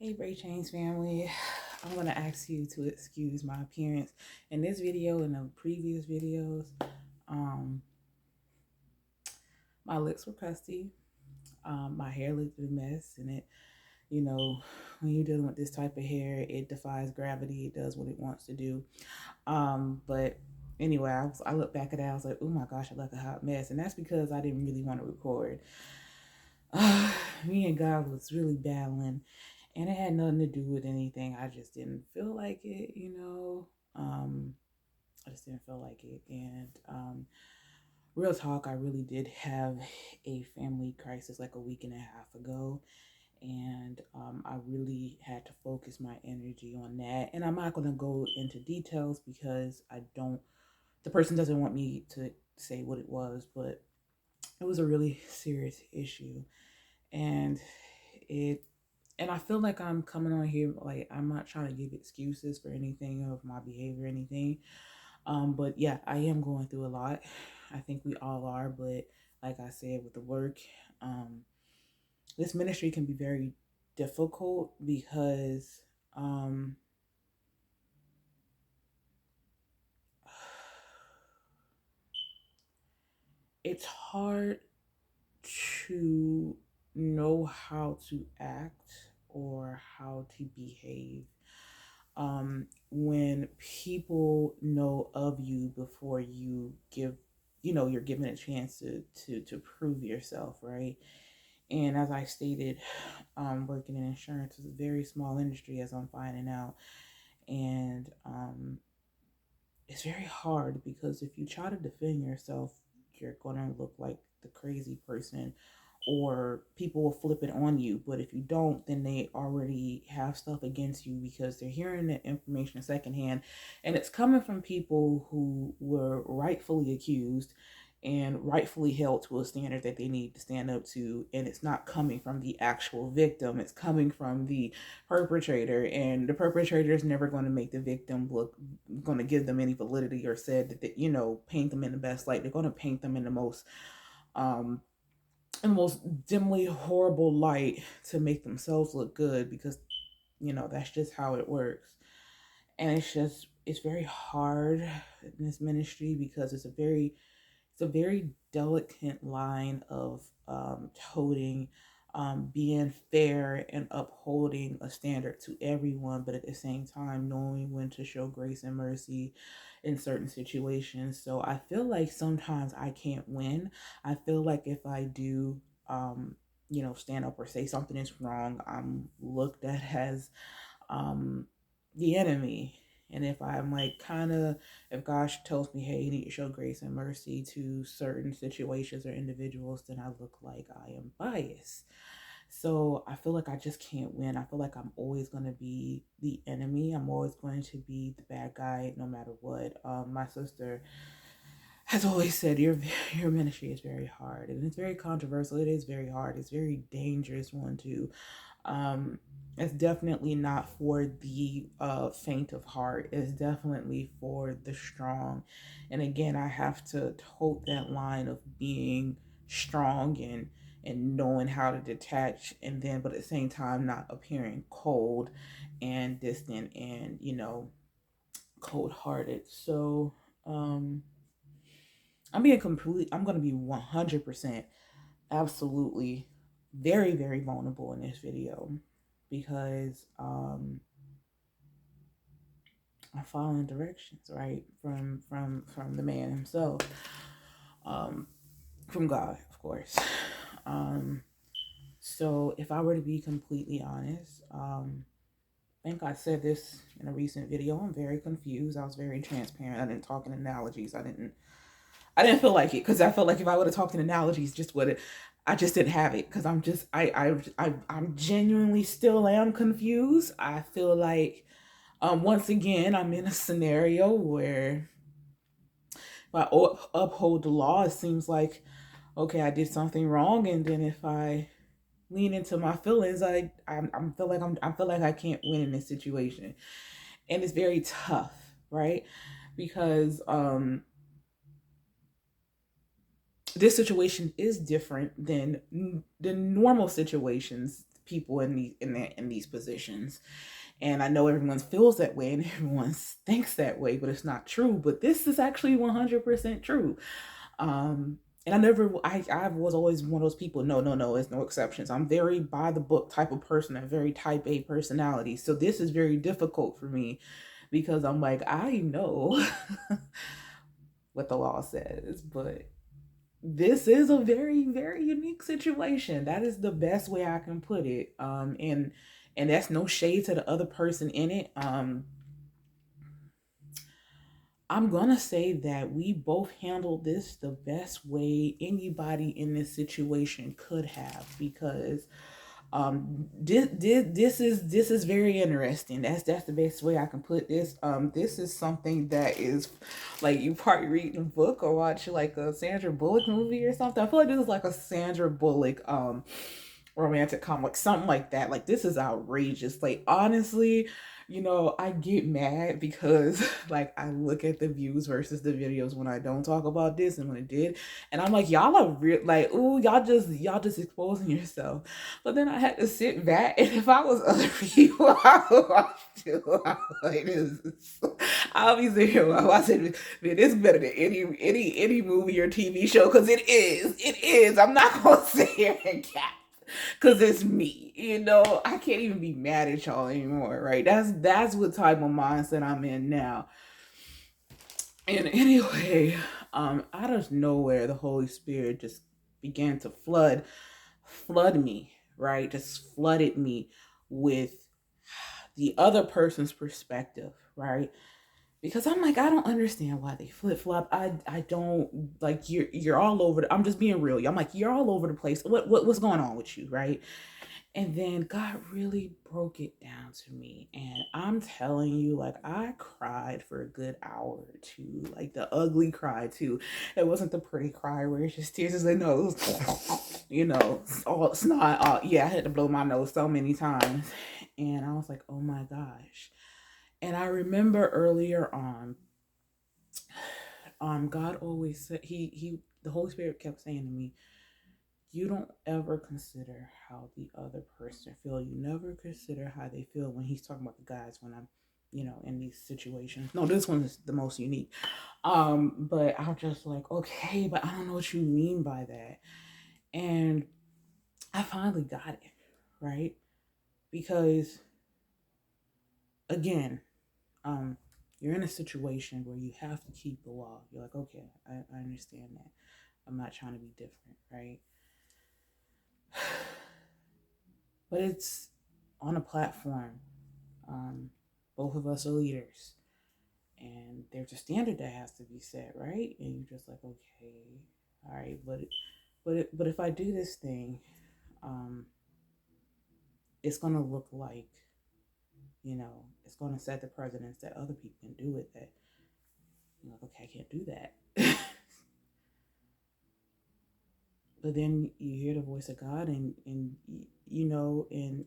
Hey Bray Chains family, I'm going to ask you to excuse my appearance in this video and the previous videos. Um, my lips were crusty, my hair looked a mess, and when you're dealing with this type of hair, it defies gravity, it does what it wants to do. But anyway, I look back at that, I was like, oh my gosh, I look a hot mess, and that's because I didn't really want to record. Me and God was really battling, and it had nothing to do with anything. I just didn't feel like it. I just didn't feel like it. And real talk, I really did have a family crisis like a week and a half ago. And I really had to focus my energy on that. And I'm not going to go into details because the person doesn't want me to say what it was, but it was a really serious issue. And it and I feel like I'm coming on here like I'm not trying to give excuses for anything of my behavior or anything. But yeah, I am going through a lot. I think we all are, but like I said, with the work, um, this ministry can be very difficult because it's hard to know how to act or how to behave when people know of you before you're given a chance to prove yourself, right? And as I stated, working in insurance is a very small industry, as I'm finding out. And it's very hard because if you try to defend yourself, you're going to look like the crazy person, or people will flip it on you. But if you don't, then they already have stuff against you because they're hearing the information secondhand, and it's coming from people who were rightfully accused and rightfully held to a standard that they need to stand up to. And it's not coming from the actual victim, it's coming from the perpetrator, and the perpetrator is never going to make the victim look, going to give them any validity or said that paint them in the best light. They're going to paint them um in the most dimly horrible light to make themselves look good, because that's just how it works. And it's very hard in this ministry because it's a very delicate line of toting, being fair and upholding a standard to everyone, but at the same time knowing when to show grace and mercy in certain situations. So I feel like sometimes I can't win. I feel like if I do, stand up or say something is wrong, I'm looked at as um, the enemy. And if I'm like if God tells me, hey, you need to show grace and mercy to certain situations or individuals, then I look like I am biased. So I feel like I just can't win. I feel like I'm always going to be the enemy. I'm always going to be the bad guy, no matter what. My sister has always said your ministry is very hard, and it's very controversial. It is very hard. It's very dangerous one too. Um, it's definitely not for the faint of heart. It's definitely for the strong. And again, I have to hold that line of being strong and knowing how to detach, and then but at the same time not appearing cold and distant and cold hearted. So I'm gonna be 100% absolutely very, very vulnerable in this video because I'm following directions, right, from the man himself, um, from God, of course. Um, so if I were to be completely honest, I think I said this in a recent video. I'm very confused. I was very transparent. I didn't talk in analogies. I didn't feel like it because I felt like if I would have talked in analogies, I just didn't have it because I'm genuinely still am confused. I feel like once again I'm in a scenario where if I uphold the law, it seems like okay, I did something wrong, and then if I lean into my feelings, I feel like I can't win in this situation, and it's very tough, right? Because this situation is different than the normal situations people in these positions. And I know everyone feels that way and everyone thinks that way, but it's not true. But this is actually 100% true. And I was always one of those people. No, no, no, there's no exceptions. I'm very by the book type of person, a very type A personality. So this is very difficult for me because I'm like, I know what the law says, but this is a very, very unique situation. That is the best way I can put it. And that's no shade to the other person in it. I'm gonna say that we both handled this the best way anybody in this situation could have, because this is very interesting. That's the best way I can put this. This is something that is like you probably reading a book or watch like a Sandra Bullock movie or something. I feel like this is like a Sandra Bullock romantic comic, something like that. Like this is outrageous. Like honestly, I get mad because like I look at the views versus the videos when I don't talk about this and when it did, and I'm like, y'all are real, like, ooh, y'all just exposing yourself. But then I had to sit back, and if I was other people, I would watch too. I was like, I'll be sitting here watching, man, this is better than any movie or TV show, because it is. I'm not gonna sit here and cap because it's me. I can't even be mad at y'all anymore, right? That's what type of mindset I'm in now. And anyway, out of nowhere, the Holy Spirit just began to flood me, right? Just flooded me with the other person's perspective, right? Because I'm like, I don't understand why they flip flop. I don't like you're all over. I'm just being real. I'm like, you're all over the place. What's going on with you, right? And then God really broke it down to me. And I'm telling you, like, I cried for a good hour or two. Like, the ugly cry, too. It wasn't the pretty cry where it's just tears in the nose. All snot. Yeah, I had to blow my nose so many times. And I was like, oh my gosh. And I remember earlier on, God always said, the Holy Spirit kept saying to me, you don't ever consider how the other person feel. You never consider how they feel. When he's talking about the guys, when I'm, in these situations. No, this one is the most unique. But I'm just like, okay, but I don't know what you mean by that. And I finally got it, right? Because again, you're in a situation where you have to keep the law. You're like, okay, I understand that. I'm not trying to be different, right? But it's on a platform. Both of us are leaders, and there's a standard that has to be set, right? And you're just like, okay, all right, but if I do this thing, it's gonna look like, it's gonna set the precedence that other people can do it. That you're like, okay, I can't do that. But then you hear the voice of God, and you know, and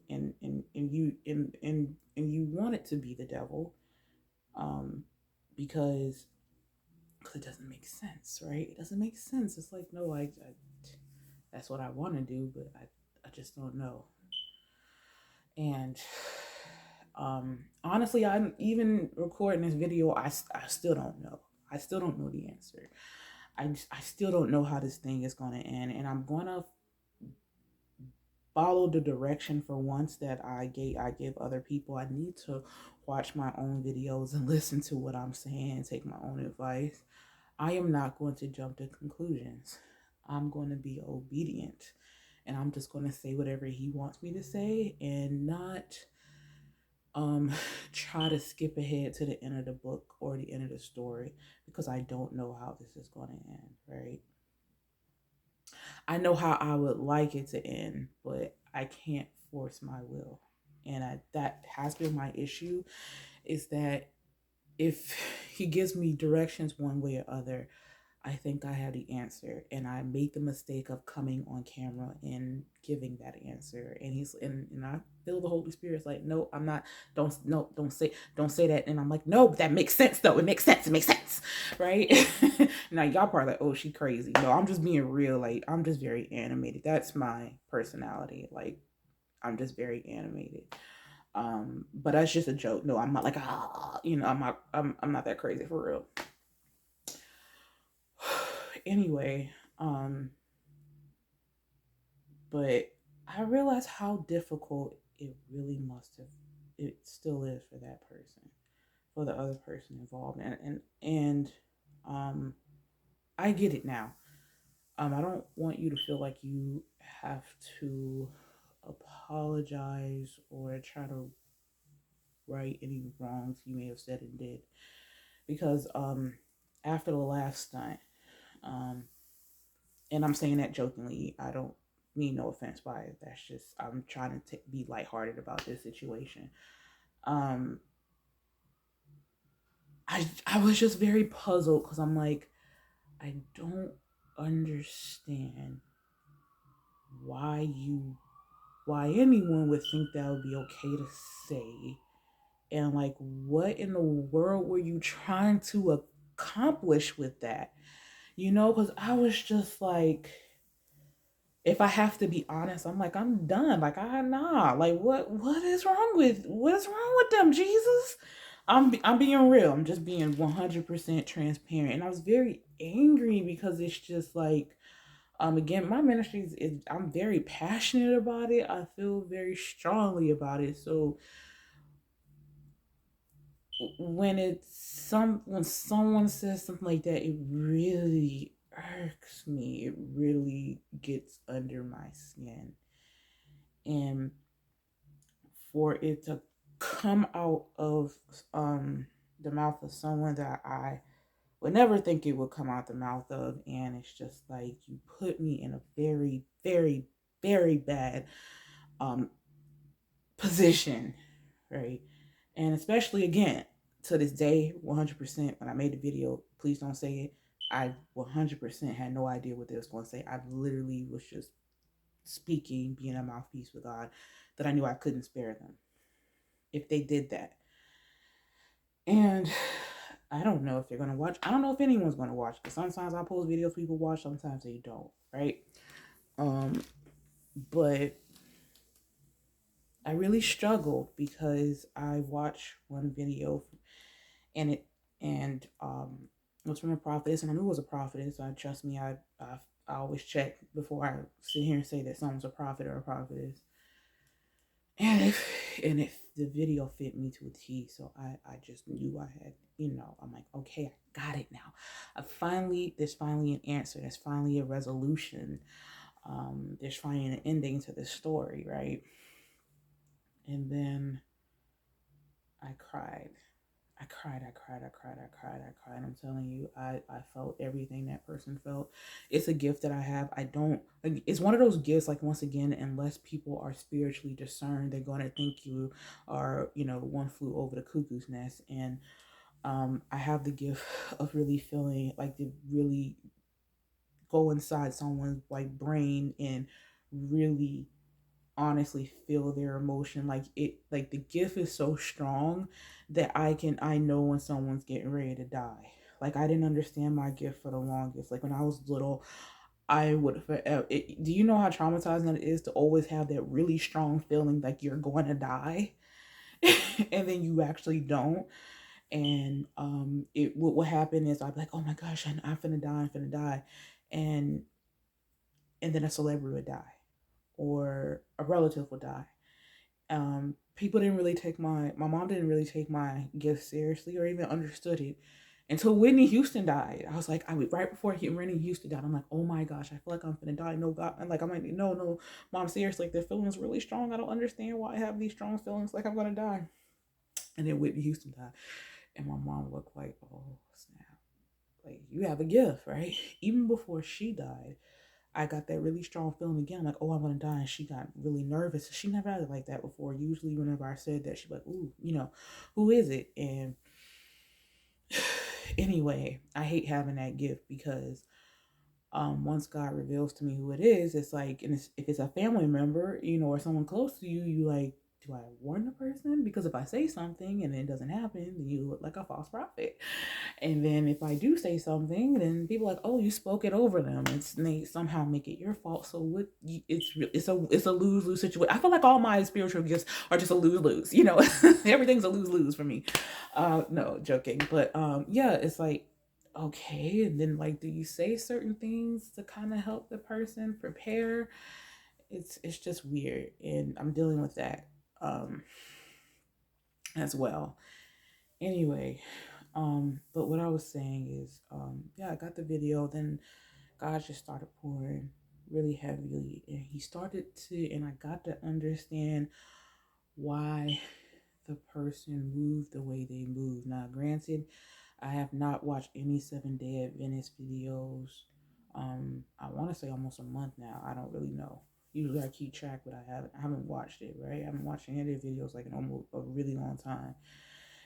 you want it to be the devil, because it doesn't make sense, right? It doesn't make sense. It's like, no, I that's what I want to do, but I just don't know. And honestly, I'm even recording this video, I still don't know. I still don't know the answer. I still don't know how this thing is going to end, and I'm going to follow the direction for once that I give other people. I need to watch my own videos and listen to what I'm saying and take my own advice. I am not going to jump to conclusions. I'm going to be obedient, and I'm just going to say whatever he wants me to say and not try to skip ahead to the end of the book or the end of the story, because I don't know how this is going to end, right? I know how I would like it to end, but I can't force my will. And that has been my issue, is that if he gives me directions one way or other, I think I have the answer, and I made the mistake of coming on camera and giving that answer. And and I feel the Holy Spirit's like, no, I'm not. Don't say that. And I'm like, no, but that makes sense though. It makes sense, right? Now y'all probably like, oh, she crazy. No, I'm just being real. Like, I'm just very animated. That's my personality. Like, I'm just very animated. But that's just a joke. No, I'm not like I'm not that crazy for real. Anyway, but I realized how difficult it really must have it still is for that person, for the other person involved. And um I get it now. I don't want you to feel like you have to apologize or try to right any wrongs you may have said and did. Because after the last stunt, um and I'm saying that jokingly, I don't mean no offense by it. That's just I'm trying to be lighthearted about this situation. Um I was just very puzzled because I'm like, I don't understand why you why anyone would think that would be okay to say, and like what in the world were you trying to accomplish with that, because I was just like, if I have to be honest, I'm like, I'm done. Like, I nah. Like, what is wrong with them, Jesus? I'm being real. I'm just being 100% transparent. And I was very angry because it's just like, again, my ministry is I'm very passionate about it. I feel very strongly about it. So when someone says something like that, it really irks me. It really gets under my skin. And for it to come out of the mouth of someone that I would never think it would come out the mouth of, and it's just like you put me in a very, very, very bad um position, right? And especially again to this day, 100%. When I made the video, please don't say it. I 100% had no idea what they was going to say. I literally was just speaking, being a mouthpiece with God, that I knew I couldn't spare them if they did that. And I don't know if they're gonna watch. I don't know if anyone's gonna watch, because sometimes I post videos people watch, sometimes they don't, right? Um, but I really struggled because I watched one video and it was from a prophetess, and I knew it was a prophetess. I trust me, I always check before I sit here and say that someone's a prophet or a prophetess. And if the video fit me to a T, so I just knew I had, I'm like, okay, I got it now. There's finally an answer. There's finally a resolution. There's finally an ending to this story, right? And then I cried. I cried, I cried, I cried, I cried, I cried. I'm telling you, I felt everything that person felt. It's a gift that I have. It's one of those gifts, like, once again, unless people are spiritually discerned, they're going to think you are, one flew over the cuckoo's nest. And I have the gift of really feeling, like, to really go inside someone's, like, brain and really honestly feel their emotion. Like the gift is so strong that I know when someone's getting ready to die. Like, I didn't understand my gift for the longest. Like, when I was little, I would forever do you know how traumatizing it is to always have that really strong feeling like you're going to die and then you actually don't? And it what happened is I'd be like, oh my gosh, I'm finna die, I'm finna die. And and then a celebrity would die, or a relative would die. People didn't really take my mom didn't really take my gift seriously or even understood it until Whitney Houston died. I was like, right before Whitney Houston died, I'm like, oh my gosh, I feel like I'm gonna die. No, God, I'm like, no, mom, seriously, like, the feeling's really strong. I don't understand why I have these strong feelings, like I'm gonna die. And then Whitney Houston died, and my mom looked like, oh snap, like, you have a gift, right? Even before she died, I got that really strong feeling again. I'm like, oh, I'm gonna die. And she got really nervous. She never had it like that before. Usually, whenever I said that, she'd be like, ooh, who is it? And anyway, I hate having that gift because once God reveals to me who it is, it's like, and if it's a family member, or someone close to you, you like, do I warn the person? Because if I say something and it doesn't happen, then you look like a false prophet. And then if I do say something, then people are like, oh, you spoke it over them. They somehow make it your fault. So what? It's a lose lose situation. I feel like all my spiritual gifts are just a lose lose. Everything's a lose lose for me. No, joking, but yeah, it's like, okay, and then like, do you say certain things to kind of help the person prepare? It's just weird, and I'm dealing with that um as well. Anyway, but what I was saying is, yeah, I got the video, then God just started pouring really heavily, and he started to, and I got to understand why the person moved the way they moved. Now, granted, I have not watched any Seven Day Adventist videos. I want to say almost a month now. I don't really know. Usually I keep track, but I haven't watched it. Right, I haven't watched any of their videos like in almost a really long time,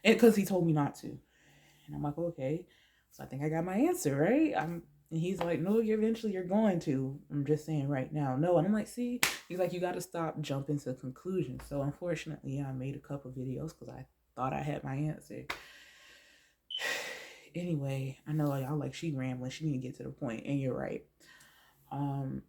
and because he told me not to, and I'm like, okay, so I think I got my answer, right? And he's like, no, you're going to. I'm just saying right now, no. And I'm like, see, he's like, you got to stop jumping to conclusions. So unfortunately, I made a couple videos because I thought I had my answer. Anyway, I know y'all like, she rambling. She need to get to the point, and you're right. Um,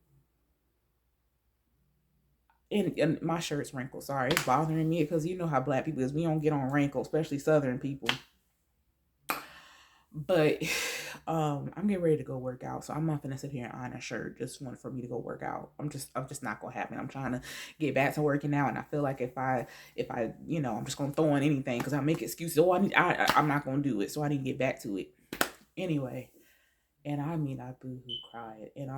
and my shirt's wrinkled. Sorry, it's bothering me because you know how black people is. We don't get on wrinkles, especially Southern people. But I'm getting ready to go work out, so I'm not gonna sit here and iron a shirt just one for me to go work out. I'm just not gonna happen. I'm trying to get back to working out, and I feel like if I I'm just gonna throw in anything because I make excuses. Oh, I'm not gonna do it, so I need to get back to it anyway. And I mean, I boohoo cried, and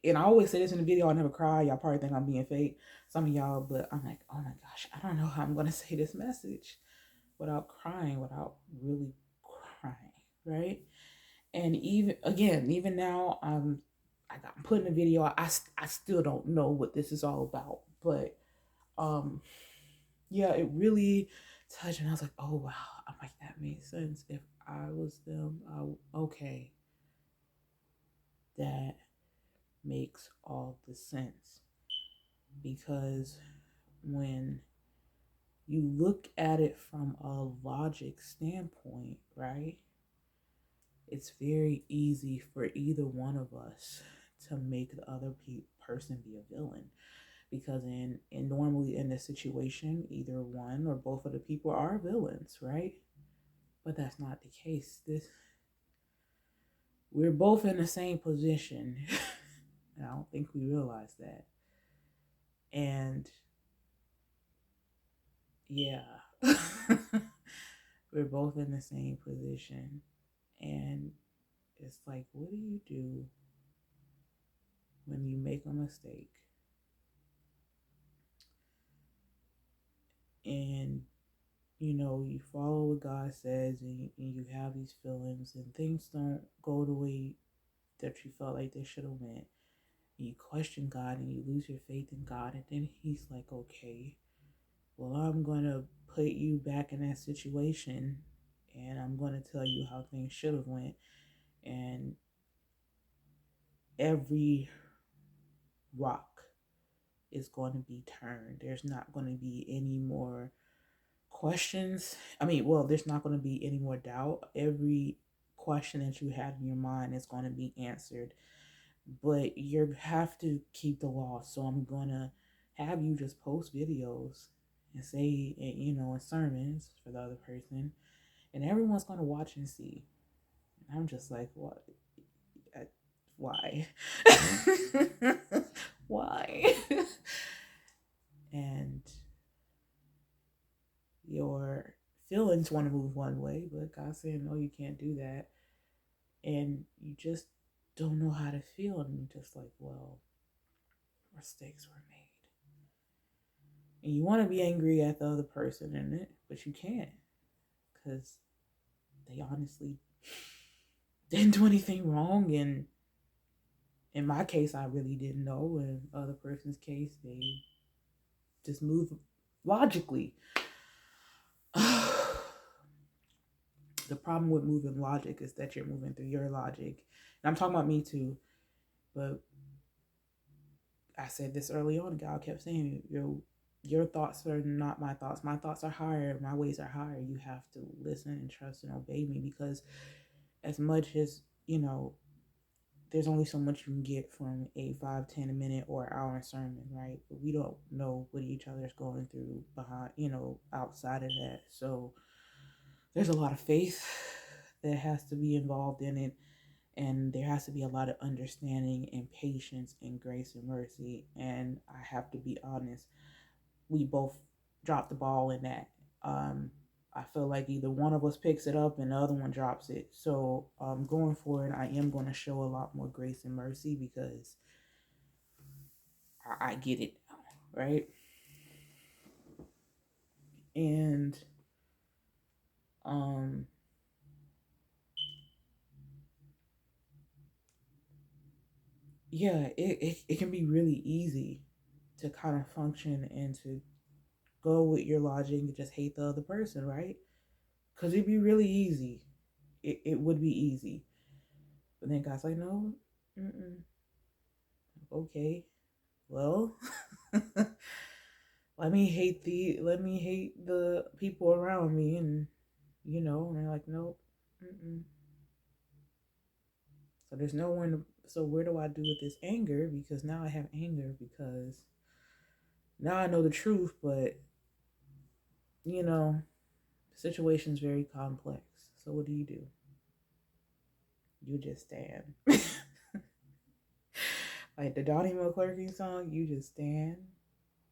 and I always say this in the video, I never cry. Y'all probably think I'm being fake, some of y'all, but I'm like, oh my gosh, I don't know how I'm gonna say this message without crying, without really crying, right? And even now, I'm putting a video. I still don't know what this is all about, but um, yeah, it really touched, and I was like, oh wow, I'm like, that made sense. If I was them, okay, that makes all the sense, because when you look at it from a logic standpoint, right? It's very easy for either one of us to make the other person be a villain, because in normally in this situation, either one or both of the people are villains, right? But that's not the case. This We're both in the same position. And I don't think we realize that. And yeah, we're both in the same position. And it's like, what do you do when you make a mistake and you follow what God says, and you have these feelings and things don't go the way that you felt like they should have went. And you question God and you lose your faith in God, and then he's like, okay, well, I'm going to put you back in that situation, and I'm going to tell you how things should have went. And every rock is going to be turned. There's not going to be any more questions. There's not going to be any more doubt. Every question that you had in your mind is going to be answered. But you have to keep the law. So I'm going to have you just post videos and say, in sermons for the other person, and everyone's going to watch and see. And I'm just like, what? Why? Why? And your feelings want to move one way, but God's saying, no, you can't do that. And you just don't know how to feel. And you're just like, well, mistakes were made. And you want to be angry at the other person in it, but you can't, because they honestly didn't do anything wrong. And in my case, I really didn't know. In other person's case, they just move logically. The problem with moving logic is that you're moving through your logic. And I'm talking about me too, but I said this early on. God kept saying, your thoughts are not my thoughts. My thoughts are higher. My ways are higher. You have to listen and trust and obey me, because as much as, there's only so much you can get from a 5, 10 minute or hour sermon, right? But we don't know what each other's going through behind, outside of that. So there's a lot of faith that has to be involved in it. And there has to be a lot of understanding and patience and grace and mercy. And I have to be honest, we both dropped the ball in that. Um, I feel like either one of us picks it up and the other one drops it. So going forward, I am going to show a lot more grace and mercy, because I get it now, right? And um, yeah, it can be really easy to kind of function and to go with your logic and just hate the other person, right? Because it'd be really easy. It would be easy. But then God's like, no, mm-mm. Okay, well, let me hate the people around me, and and they're like, nope, mm-mm. So there's no one. So where do I do with this anger? Because now I have anger, because now I know the truth, but you know, the situation's very complex. So what do? You just stand. Like the Donnie McClurkin song, you just stand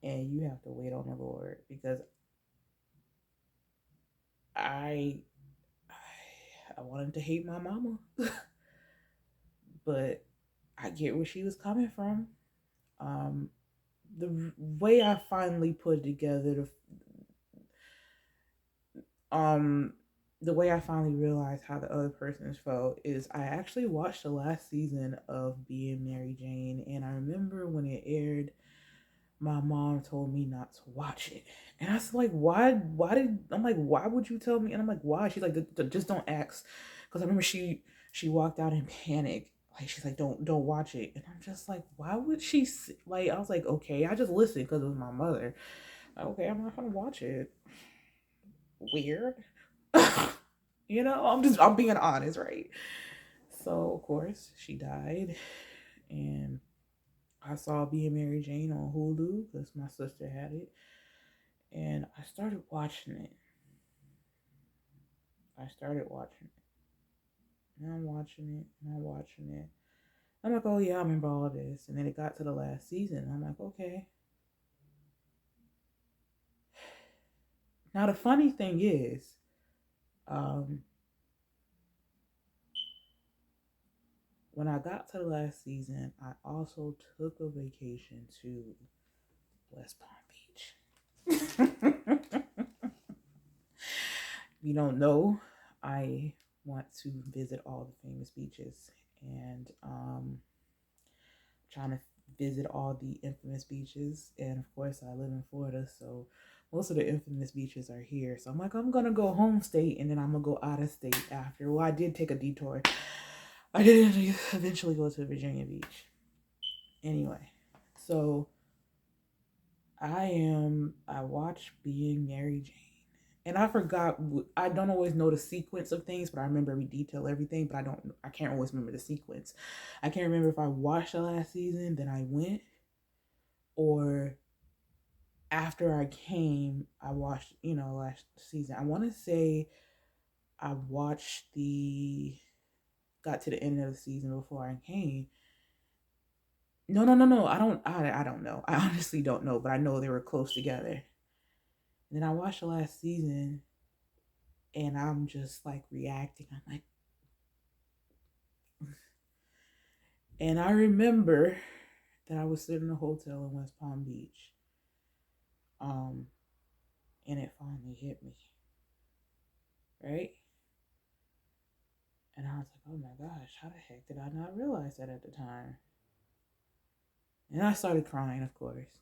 and you have to wait on the Lord, because I I wanted to hate my mama, but I get where she was coming from. Um, the way I finally put it together, um, the way I finally realized how the other person felt is I actually watched the last season of Being Mary Jane, and I remember when it aired, my mom told me not to watch it. And I was like, why would you tell me? And I'm like, why? She's like, just don't ask. Because I remember she walked out in panic. Like, she's like, don't watch it. And I'm just like, why would she? Like, I was like, okay, I just listened because it was my mother. Like, okay, I'm not gonna watch it. Weird. I'm being honest, right? So of course she died, and I saw Being Mary Jane on Hulu because my sister had it, and I started watching it. I started watching it, and I'm watching it, and I'm watching it. I'm like, oh yeah, I remember all of this. And then it got to the last season, and I'm like, okay. Now the funny thing is, um, when I got to the last season, I also took a vacation to West Palm Beach. You don't know, I want to visit all the famous beaches, and trying to visit all the infamous beaches. And of course, I live in Florida, so most of the infamous beaches are here. So I'm like, I'm gonna go home state, and then I'm gonna go out of state after. Well, I did take a detour. I did eventually go to Virginia Beach. Anyway, so I watched Being Mary Jane. And I forgot. I don't always know the sequence of things, but I remember every detail, everything. But I can't always remember the sequence. I can't remember if I watched the last season, then I went, or after I came, I watched, last season. I want to say I watched got to the end of the season before I came. No, no, no, no. I don't know. I honestly don't know, but I know they were close together. And then I watched the last season, and I'm just like reacting. I'm like, and I remember that I was sitting in a hotel in West Palm Beach. Um, and it finally hit me. Right? And I was like, oh my gosh, how the heck did I not realize that at the time? And I started crying, of course.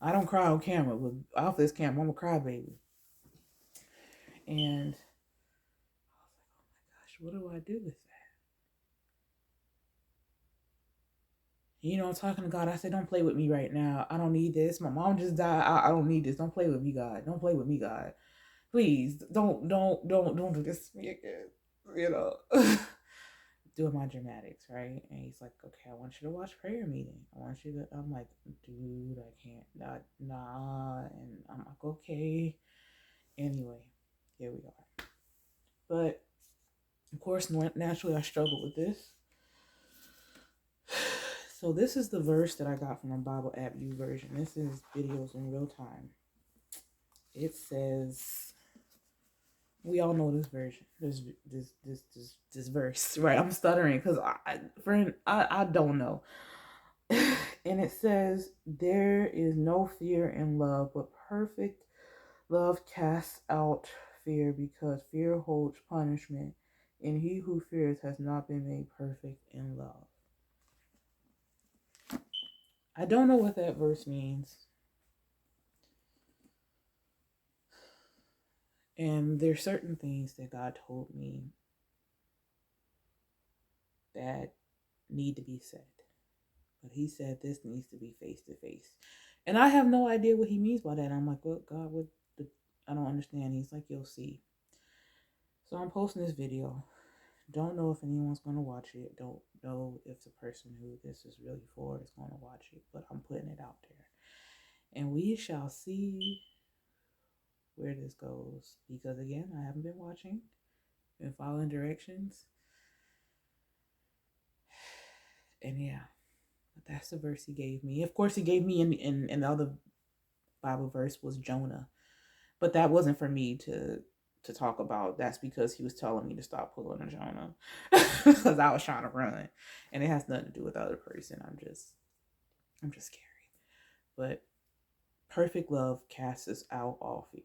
I don't cry on camera, but off this camera, I'm a crybaby. And I was like, oh my gosh, what do I do with that? I'm talking to God. I said, don't play with me right now. I don't need this. My mom just died. I don't need this. Don't play with me, God. Don't play with me, God. Please don't do this to me again. You know. Doing my dramatics, right? And he's like, okay, I want you to watch prayer meeting. I want you to. I'm like, dude, I can't. Not, nah. And I'm like, okay. Anyway, here we are. But of course, naturally, I struggle with this. So this is the verse that I got from a Bible app U version. This is videos in real time. It says, we all know this version. This verse, right? I'm stuttering because I don't know. And it says, there is no fear in love, but perfect love casts out fear, because fear holds punishment, and he who fears has not been made perfect in love. I don't know what that verse means. And there's certain things that God told me that need to be said. But he said this needs to be face to face. And I have no idea what he means by that. I'm like, well, God, I don't understand. He's like, you'll see. So I'm posting this video. Don't know if anyone's going to watch it. Don't know if the person who this is really for is going to watch it. But I'm putting it out there. And we shall see where this goes. Because again, I haven't been watching. Been following directions. And yeah, that's the verse he gave me. Of course, he gave me in the other Bible verse was Jonah. But that wasn't for me to talk about. That's because he was telling me to stop pulling a Jonah. Because I was trying to run. And it has nothing to do with the other person. I'm just scary. But perfect love casts out all fear.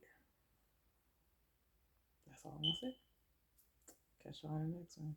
That's all I'm gonna say. Catch y'all in the next one.